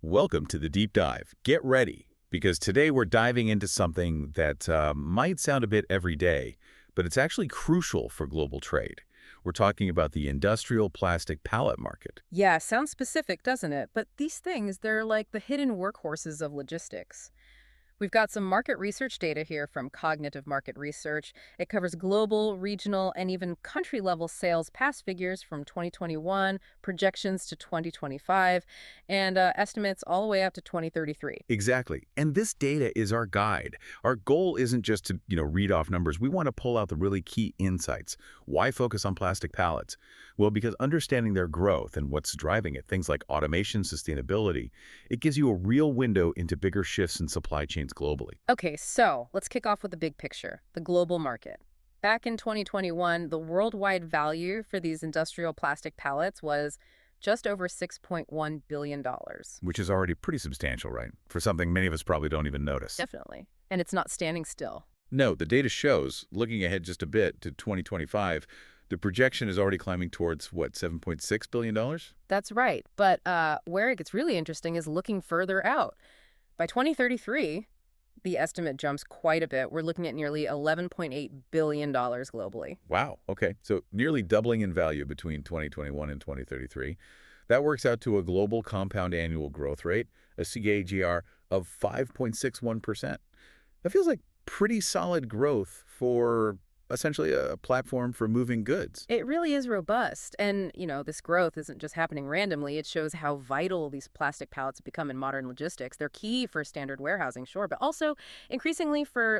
Welcome to the deep dive. Get ready, because today we're diving into something that might sound a bit everyday, but it's actually crucial for global trade. We're talking about the industrial plastic pallet market. Yeah, sounds specific, doesn't it? But these things, they're like the hidden workhorses of logistics. We've got some market research data here from Cognitive Market Research. It covers global, regional, and even country level sales past figures from 2021, projections to 2025, and estimates all the way up to 2033. Exactly. And this data is our guide. Our goal isn't just to, read off numbers. We want to pull out the really key insights. Why focus on plastic pallets? Well, because understanding their growth and what's driving it, things like automation, sustainability, it gives you a real window into bigger shifts in supply chains globally. Okay, so let's kick off with the big picture, the global market. Back in 2021, the worldwide value for these industrial plastic pallets was just over $6.1 billion. dollars. Which is already pretty substantial, right? For something many of us probably don't even notice. Definitely. And it's not standing still. No, the data shows, looking ahead just a bit to 2025, the projection is already climbing towards, what, $7.6 billion? That's right. But where it gets really interesting is looking further out. By 2033, the estimate jumps quite a bit. We're looking at nearly $11.8 billion globally. Wow, okay. So nearly doubling in value between 2021 and 2033. That works out to a global compound annual growth rate, a CAGR of 5.61%. That feels like pretty solid growth for essentially a platform for moving goods. It really is robust. And, this growth isn't just happening randomly. It shows how vital these plastic pallets have become in modern logistics. They're key for standard warehousing, sure, but also increasingly for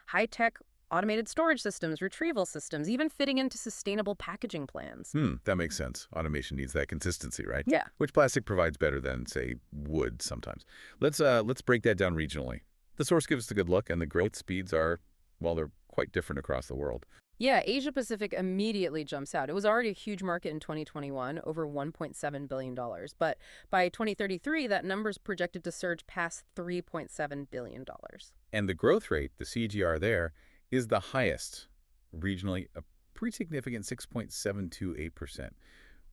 high-tech automated storage systems, retrieval systems, even fitting into sustainable packaging plans. That makes sense. Automation needs that consistency, right? Yeah. Which plastic provides better than, say, wood sometimes. Let's break that down regionally. The source gives us a good look, and the growth speeds are, well, they're quite different across the world. Yeah, Asia Pacific immediately jumps out. It was already a huge market in 2021, over $1.7 billion. But by 2033, that number's projected to surge past $3.7 billion. And the growth rate, the CGR there, is the highest regionally, a pretty significant 6.728%.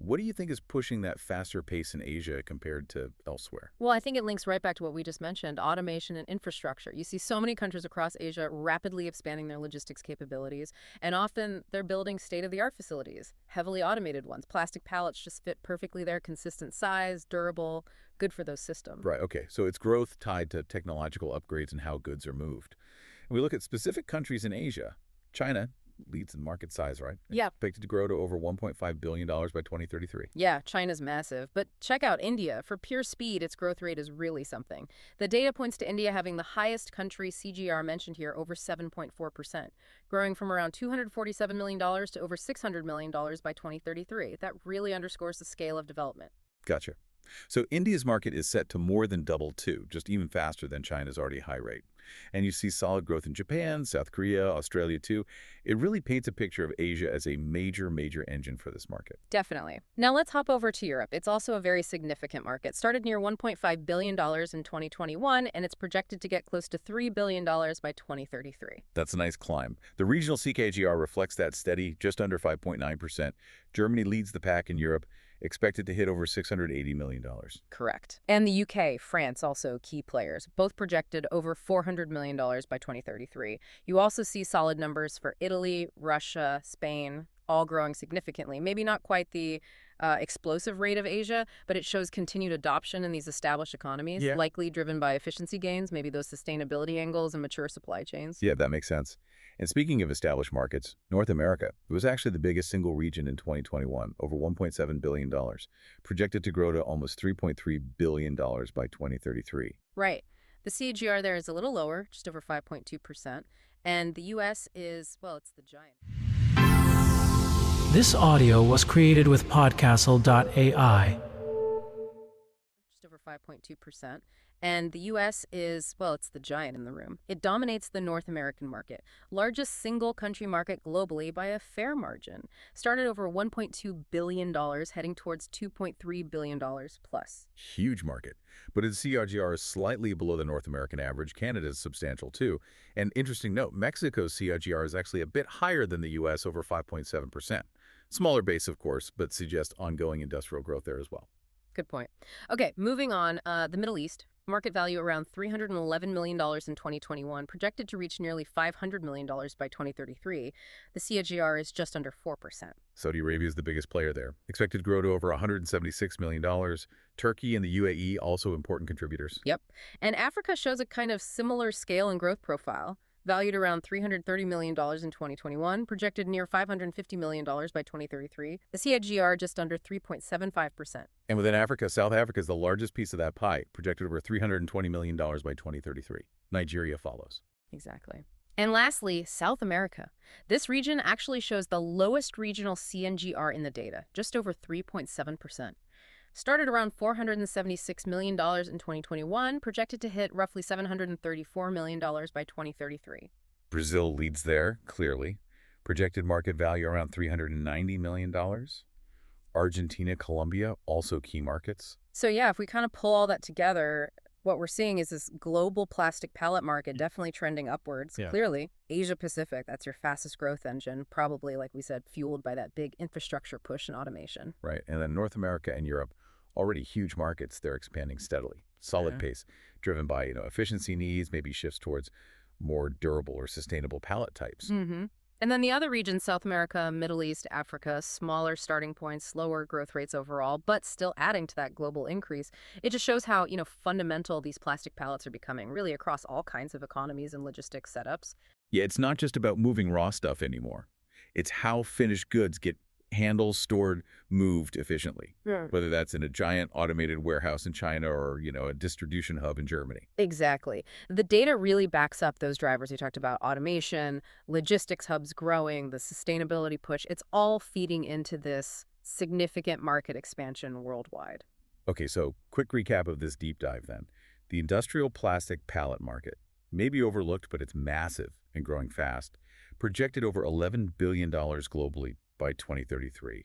What do you think is pushing that faster pace in Asia compared to elsewhere? Well, I think it links right back to what we just mentioned, automation and infrastructure. You see so many countries across Asia rapidly expanding their logistics capabilities, and often they're building state-of-the-art facilities, heavily automated ones. Plastic pallets just fit perfectly there, consistent size, durable, good for those systems. Right, okay. So it's growth tied to technological upgrades and how goods are moved. And we look at specific countries in Asia. China leads in market size, right? Yeah. Expected to grow to over $1.5 billion by 2033. Yeah, China's massive. But check out India. For pure speed, its growth rate is really something. The data points to India having the highest country CGR mentioned here, over 7.4%, growing from around $247 million to over $600 million by 2033. That really underscores the scale of development. Gotcha. So India's market is set to more than double too, just even faster than China's already high rate. And you see solid growth in Japan, South Korea, Australia too. It really paints a picture of Asia as a major engine for this market. Definitely. Now let's hop over to Europe. It's also a very significant market. Started near $1.5 billion in 2021, and it's projected to get close to $3 billion by 2033. That's a nice climb. The regional CKGR reflects that steady, just under 5.9%. Germany leads the pack in Europe, expected to hit over $680 million. Correct. And the UK, France, also key players, both projected over $400 million by 2033. You also see solid numbers for Italy, Russia, Spain, all growing significantly. Maybe not quite the explosive rate of Asia, but it shows continued adoption in these established economies, likely driven by efficiency gains, maybe those sustainability angles and mature supply chains. Yeah, that makes sense. And speaking of established markets, North America, it was actually the biggest single region in 2021, over $1.7 billion, projected to grow to almost $3.3 billion by 2033. Right. The CAGR there is a little lower, just over 5.2%. And the U.S. is, well, it's the giant. This audio was created with podcastle.ai. Just over 5.2%. And the U.S. is, well, it's the giant in the room. It dominates the North American market, largest single country market globally by a fair margin. Started over $1.2 billion, heading towards $2.3 billion plus. Huge market. But its CRGR is slightly below the North American average. Canada is substantial too. And interesting note, Mexico's CRGR is actually a bit higher than the U.S., over 5.7%. Smaller base, of course, but suggests ongoing industrial growth there as well. Good point. Okay, moving on. The Middle East, market value around $311 million in 2021, projected to reach nearly $500 million by 2033. The CAGR is just under 4%. Saudi Arabia is the biggest player there, expected to grow to over $176 million. Turkey and the UAE also important contributors. Yep. And Africa shows a kind of similar scale and growth profile, valued around $330 million in 2021, projected near $550 million by 2033. The CAGR just under 3.75%. And within Africa, South Africa is the largest piece of that pie, projected over $320 million by 2033. Nigeria follows. Exactly. And lastly, South America. This region actually shows the lowest regional CNGR in the data, just over 3.7%. Started around $476 million in 2021, projected to hit roughly $734 million by 2033. Brazil leads there, clearly. Projected market value around $390 million. Argentina, Colombia, also key markets. So yeah, if we kind of pull all that together, what we're seeing is this global plastic pallet market definitely trending upwards. Yeah. Clearly, Asia Pacific, that's your fastest growth engine, probably, like we said, fueled by that big infrastructure push and automation. Right, and then North America and Europe, already huge markets, they're expanding steadily. Solid pace, driven by efficiency needs, maybe shifts towards more durable or sustainable pallet types. Mm-hmm. And then the other regions, South America, Middle East, Africa, smaller starting points, slower growth rates overall, but still adding to that global increase. It just shows how, fundamental these plastic pallets are becoming, really across all kinds of economies and logistics setups. Yeah, it's not just about moving raw stuff anymore. It's how finished goods get handled, stored, moved efficiently, whether that's in a giant automated warehouse in China or, a distribution hub in Germany. Exactly. The data really backs up those drivers. We talked about automation, logistics hubs growing, the sustainability push. It's all feeding into this significant market expansion worldwide. Okay, so quick recap of this deep dive then. The industrial plastic pallet market may be overlooked, but it's massive and growing fast, projected over $11 billion globally by 2033.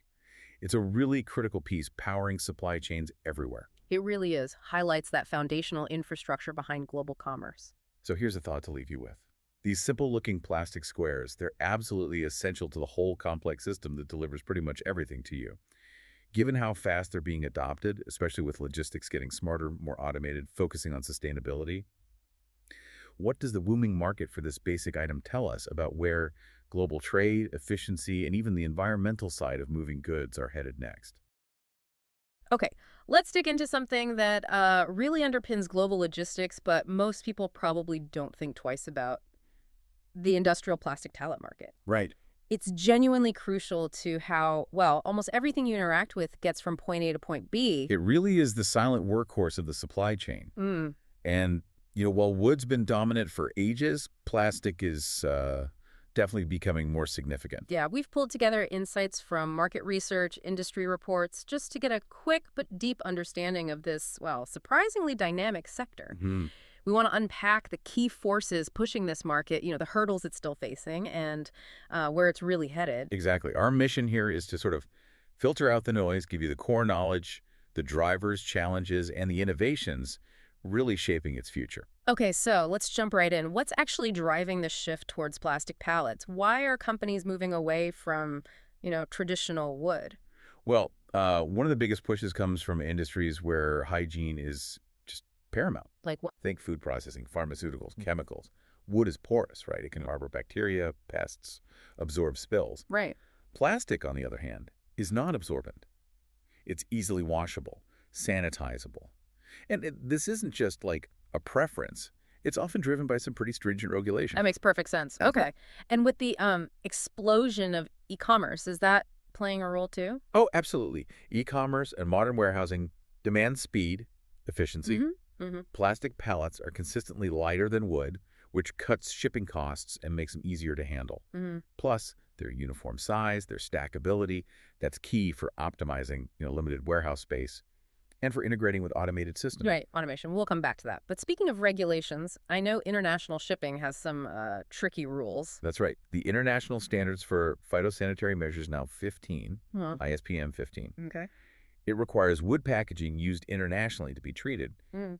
It's a really critical piece powering supply chains everywhere. It really is. Highlights that foundational infrastructure behind global commerce. So here's a thought to leave you with. These simple-looking plastic squares, they're absolutely essential to the whole complex system that delivers pretty much everything to you. Given how fast they're being adopted, especially with logistics getting smarter, more automated, focusing on sustainability, what does the booming market for this basic item tell us about where global trade, efficiency, and even the environmental side of moving goods are headed next? Okay, let's dig into something that really underpins global logistics, but most people probably don't think twice about: the industrial plastic pallet market. Right. It's genuinely crucial to how, almost everything you interact with gets from point A to point B. It really is the silent workhorse of the supply chain. Mm. And, while wood's been dominant for ages, plastic is definitely becoming more significant. Yeah, we've pulled together insights from market research, industry reports, just to get a quick but deep understanding of this, surprisingly dynamic sector. Mm-hmm. We want to unpack the key forces pushing this market, the hurdles it's still facing, and where it's really headed. Exactly. Our mission here is to sort of filter out the noise, give you the core knowledge, the drivers, challenges, and the innovations really shaping its future. Okay, so let's jump right in. What's actually driving the shift towards plastic pallets? Why are companies moving away from, traditional wood? Well, one of the biggest pushes comes from industries where hygiene is just paramount. Like what? Think food processing, pharmaceuticals, chemicals. Wood is porous, right? It can harbor bacteria, pests, absorb spills. Right. Plastic, on the other hand, is non-absorbent. It's easily washable, sanitizable. And this isn't just like a preference. It's often driven by some pretty stringent regulation. That makes perfect sense. Okay. And with the explosion of e-commerce, is that playing a role too? Oh, absolutely. E-commerce and modern warehousing demand speed, efficiency. Mm-hmm. Mm-hmm. Plastic pallets are consistently lighter than wood, which cuts shipping costs and makes them easier to handle. Mm-hmm. Plus, their uniform size, their stackability, that's key for optimizing limited warehouse space and for integrating with automated systems. Right, automation. We'll come back to that. But speaking of regulations, I know international shipping has some tricky rules. That's right. The international standards for phytosanitary measures now 15, ISPM 15. Okay. It requires wood packaging used internationally to be treated,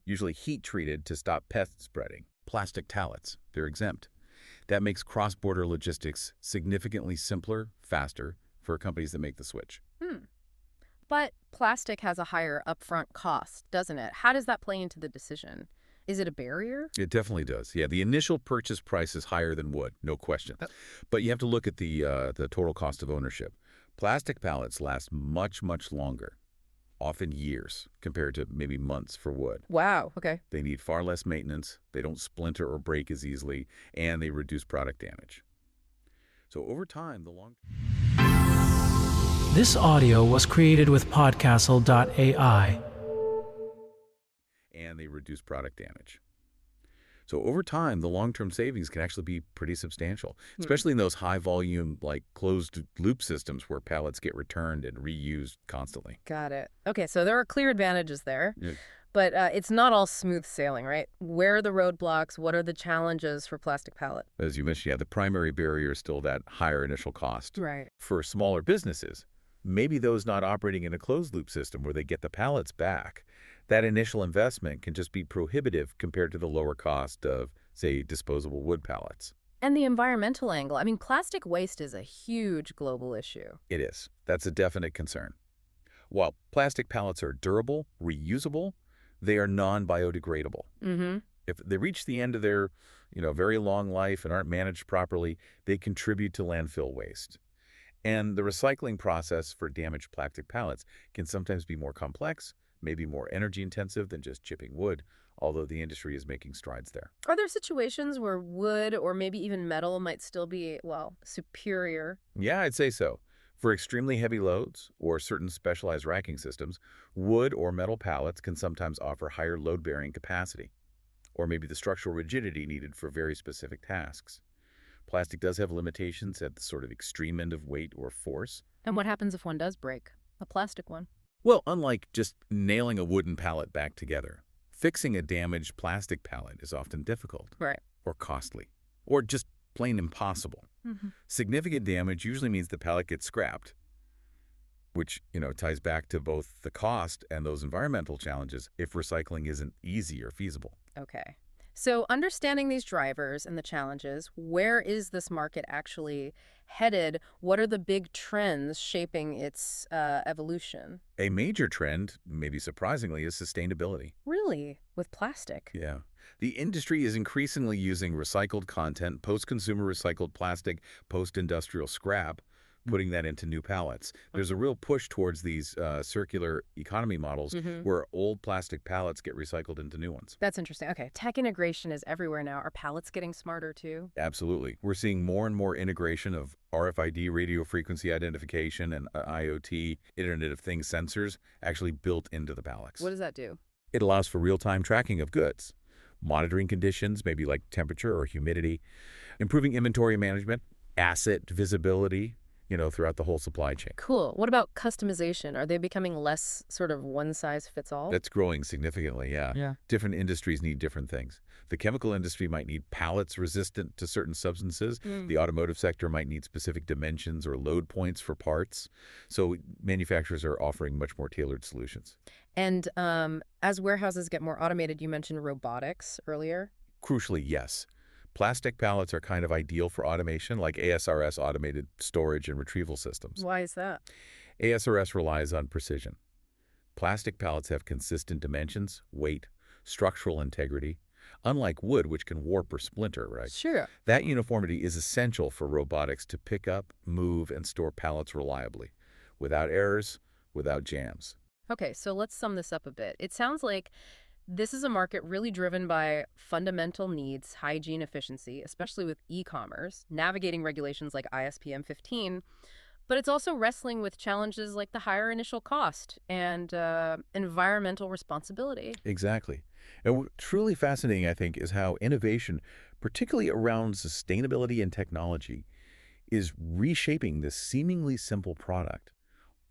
usually heat treated to stop pest spreading. Plastic pallets, they're exempt. That makes cross-border logistics significantly simpler, faster for companies that make the switch. But plastic has a higher upfront cost, doesn't it? How does that play into the decision? Is it a barrier? It definitely does. Yeah, the initial purchase price is higher than wood, no question. But you have to look at the total cost of ownership. Plastic pallets last much, much longer, often years, compared to maybe months for wood. Wow, okay. They need far less maintenance, they don't splinter or break as easily, and they reduce product damage. So over time, This audio was created with podcastle.ai. and they reduce product damage. So over time, the long-term savings can actually be pretty substantial, especially in those high-volume, like closed-loop systems where pallets get returned and reused constantly. Got it. Okay, so there are clear advantages there, Yeah. but it's not all smooth sailing, right? Where are the roadblocks? What are the challenges for plastic pallet? As you mentioned, yeah, the primary barrier is still that higher initial cost. Right. For smaller businesses, maybe those not operating in a closed-loop system where they get the pallets back, that initial investment can just be prohibitive compared to the lower cost of, say, disposable wood pallets. And the environmental angle. I mean, plastic waste is a huge global issue. It is. That's a definite concern. While plastic pallets are durable, reusable, they are non-biodegradable. Mm-hmm. If they reach the end of their, very long life and aren't managed properly, they contribute to landfill waste. And the recycling process for damaged plastic pallets can sometimes be more complex, maybe more energy intensive than just chipping wood, although the industry is making strides there. Are there situations where wood or maybe even metal might still be, well, superior? Yeah, I'd say so. For extremely heavy loads or certain specialized racking systems, wood or metal pallets can sometimes offer higher load-bearing capacity, or maybe the structural rigidity needed for very specific tasks. Plastic does have limitations at the sort of extreme end of weight or force. And what happens if one does break? A plastic one? Well, unlike just nailing a wooden pallet back together, fixing a damaged plastic pallet is often difficult. Right. Or costly, or just plain impossible. Mm-hmm. Significant damage usually means the pallet gets scrapped, which, ties back to both the cost and those environmental challenges if recycling isn't easy or feasible. Okay. So understanding these drivers and the challenges, where is this market actually headed? What are the big trends shaping its evolution? A major trend, maybe surprisingly, is sustainability. Really? With plastic? Yeah. The industry is increasingly using recycled content, post-consumer recycled plastic, post-industrial scrap, putting that into new pallets. There's a real push towards these circular economy models where old plastic pallets get recycled into new ones. That's interesting. Okay. Tech integration is everywhere now. Are pallets getting smarter too? Absolutely. We're seeing more and more integration of RFID, radio frequency identification, and IoT, Internet of Things sensors actually built into the pallets. What does that do? It allows for real-time tracking of goods, monitoring conditions, maybe like temperature or humidity, improving inventory management, asset visibility, throughout the whole supply chain. Cool. What about customization? Are they becoming less sort of one-size-fits-all? That's growing significantly, yeah. Yeah. Different industries need different things. The chemical industry might need pallets resistant to certain substances. The automotive sector might need specific dimensions or load points for parts. So manufacturers are offering much more tailored solutions. And as warehouses get more automated, you mentioned robotics earlier. Crucially, yes. Plastic pallets are kind of ideal for automation, like ASRS automated storage and retrieval systems. Why is that? ASRS relies on precision. Plastic pallets have consistent dimensions, weight, structural integrity, unlike wood, which can warp or splinter, right? Sure. That uniformity is essential for robotics to pick up, move, and store pallets reliably, without errors, without jams. Okay, so let's sum this up a bit. It sounds like this is a market really driven by fundamental needs, hygiene, efficiency, especially with e-commerce, navigating regulations like ISPM 15, but it's also wrestling with challenges like the higher initial cost and environmental responsibility. Exactly. And what's truly fascinating, I think, is how innovation, particularly around sustainability and technology, is reshaping this seemingly simple product,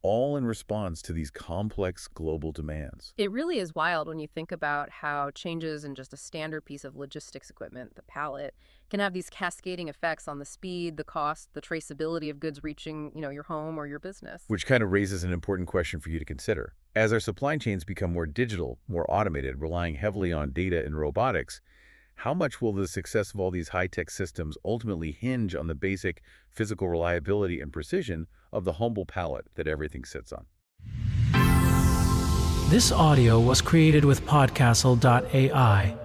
all in response to these complex global demands. It really is wild when you think about how changes in just a standard piece of logistics equipment, the pallet, can have these cascading effects on the speed, the cost, the traceability of goods reaching, your home or your business. Which kind of raises an important question for you to consider. As our supply chains become more digital, more automated, relying heavily on data and robotics, how much will the success of all these high-tech systems ultimately hinge on the basic physical reliability and precision of the humble pallet that everything sits on? This audio was created with podcastle.ai.